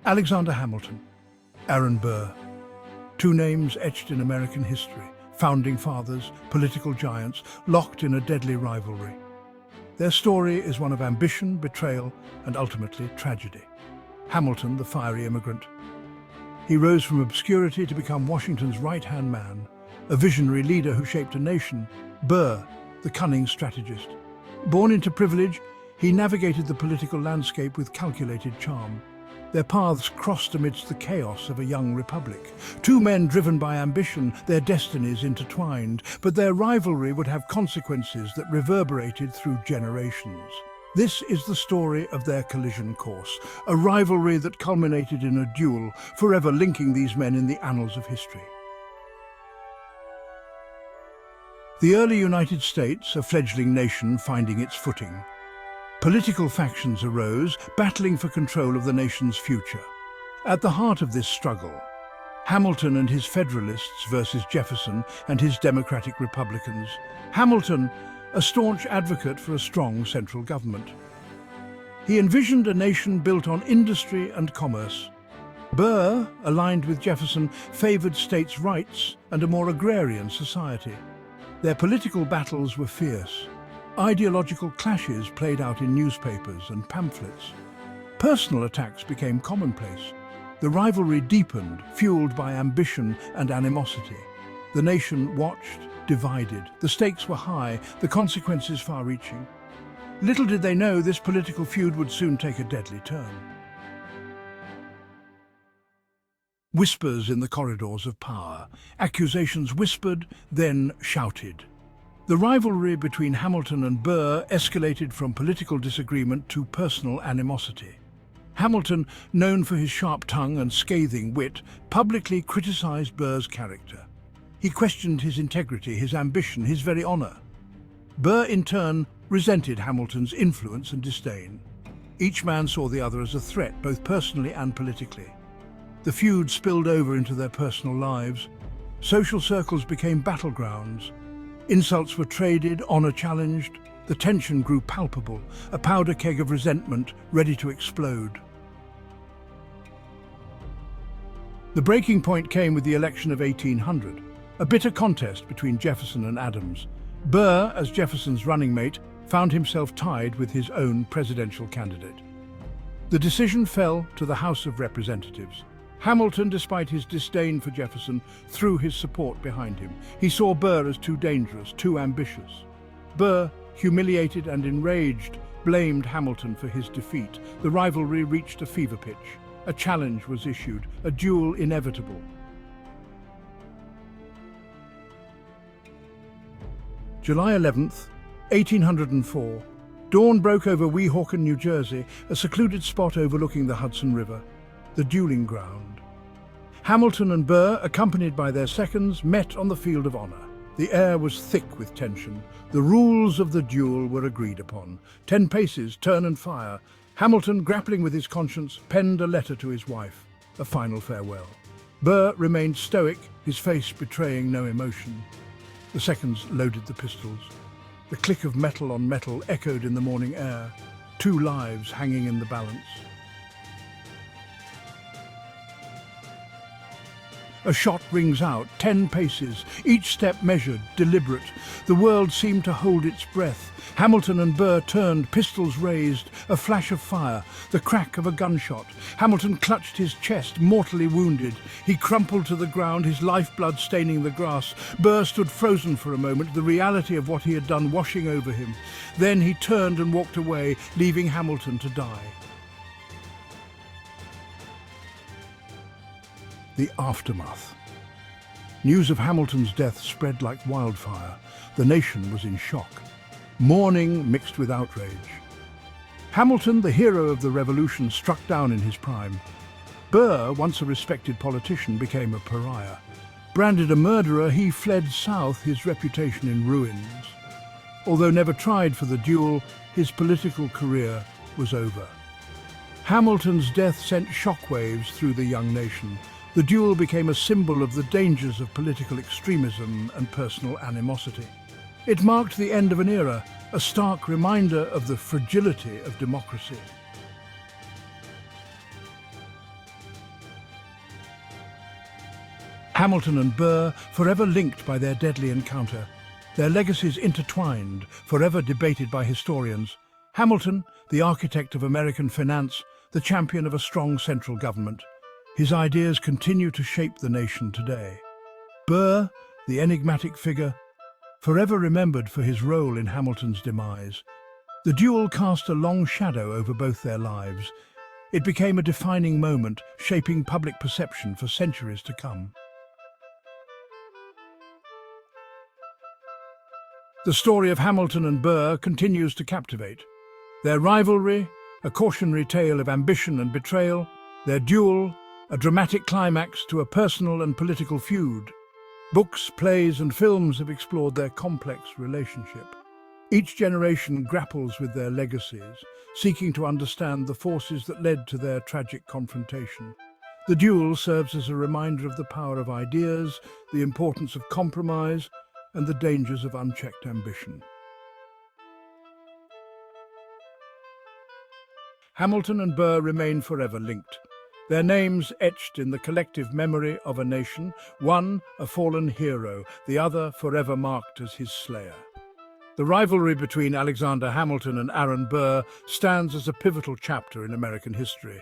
Alexander Hamilton, Aaron Burr. Two names etched in American history, founding fathers, political giants, locked in a deadly rivalry. Their story is one of ambition, betrayal, and ultimately tragedy. Hamilton, the fiery immigrant. He rose from obscurity to become Washington's right-hand man, a visionary leader who shaped a nation. Burr, the cunning strategist. Born into privilege, he navigated the political landscape with calculated charm. Their paths crossed amidst the chaos of a young republic. Two men driven by ambition, their destinies intertwined, but their rivalry would have consequences that reverberated through generations. This is the story of their collision course, a rivalry that culminated in a duel, forever linking these men in the annals of history. The early United States, a fledgling nation finding its footing. Political factions arose, battling for control of the nation's future. At the heart of this struggle, Hamilton and his Federalists versus Jefferson and his Democratic Republicans. Hamilton, a staunch advocate for a strong central government. He envisioned a nation built on industry and commerce. Burr, aligned with Jefferson, favored states' rights and a more agrarian society. Their political battles were fierce. Ideological clashes played out in newspapers and pamphlets. Personal attacks became commonplace. The rivalry deepened, fueled by ambition and animosity. The nation watched, divided. The stakes were high, the consequences far-reaching. Little did they know this political feud would soon take a deadly turn. Whispers in the corridors of power. Accusations whispered, then shouted. The rivalry between Hamilton and Burr escalated from political disagreement to personal animosity. Hamilton, known for his sharp tongue and scathing wit, publicly criticized Burr's character. He questioned his integrity, his ambition, his very honor. Burr, in turn, resented Hamilton's influence and disdain. Each man saw the other as a threat, both personally and politically. The feud spilled over into their personal lives. Social circles became battlegrounds. Insults were traded, honor challenged. The tension grew palpable, a powder keg of resentment ready to explode. The breaking point came with the election of 1800, a bitter contest between Jefferson and Adams. Burr, as Jefferson's running mate, found himself tied with his own presidential candidate. The decision fell to the House of Representatives. Hamilton, despite his disdain for Jefferson, threw his support behind him. He saw Burr as too dangerous, too ambitious. Burr, humiliated and enraged, blamed Hamilton for his defeat. The rivalry reached a fever pitch. A challenge was issued, a duel inevitable. July 11th, 1804. Dawn broke over Weehawken, New Jersey, a secluded spot overlooking the Hudson River. The dueling ground. Hamilton and Burr, accompanied by their seconds, met on the field of honor. The air was thick with tension. The rules of the duel were agreed upon. 10 paces, turn and fire. Hamilton, grappling with his conscience, penned a letter to his wife, a final farewell. Burr remained stoic, his face betraying no emotion. The seconds loaded the pistols. The click of metal on metal echoed in the morning air. 2 lives hanging in the balance. A shot rings out, 10 paces, each step measured, deliberate. The world seemed to hold its breath. Hamilton and Burr turned, pistols raised, a flash of fire, the crack of a gunshot. Hamilton clutched his chest, mortally wounded. He crumpled to the ground, his lifeblood staining the grass. Burr stood frozen for a moment, the reality of what he had done washing over him. Then he turned and walked away, leaving Hamilton to die. The aftermath. News of Hamilton's death spread like wildfire. The nation was in shock. Mourning mixed with outrage. Hamilton, the hero of the revolution, struck down in his prime. Burr, once a respected politician, became a pariah. Branded a murderer, he fled south, his reputation in ruins. Although never tried for the duel, his political career was over. Hamilton's death sent shockwaves through the young nation. The duel became a symbol of the dangers of political extremism and personal animosity. It marked the end of an era, a stark reminder of the fragility of democracy. Hamilton and Burr, forever linked by their deadly encounter. Their legacies intertwined, forever debated by historians. Hamilton, the architect of American finance, the champion of a strong central government. His ideas continue to shape the nation today. Burr, the enigmatic figure, forever remembered for his role in Hamilton's demise. The duel cast a long shadow over both their lives. It became a defining moment, shaping public perception for centuries to come. The story of Hamilton and Burr continues to captivate. Their rivalry, a cautionary tale of ambition and betrayal. Their duel, a dramatic climax to a personal and political feud. Books, plays, and films have explored their complex relationship. Each generation grapples with their legacies, seeking to understand the forces that led to their tragic confrontation. The duel serves as a reminder of the power of ideas, the importance of compromise, and the dangers of unchecked ambition. Hamilton and Burr remain forever linked, their names etched in the collective memory of a nation, one a fallen hero, the other forever marked as his slayer. The rivalry between Alexander Hamilton and Aaron Burr stands as a pivotal chapter in American history.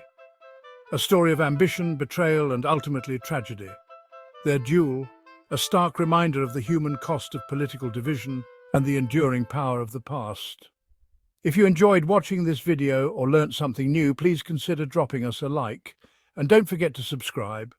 A story of ambition, betrayal, and ultimately tragedy. Their duel, a stark reminder of the human cost of political division and the enduring power of the past. If you enjoyed watching this video or learnt something new, please consider dropping us a like. And don't forget to subscribe.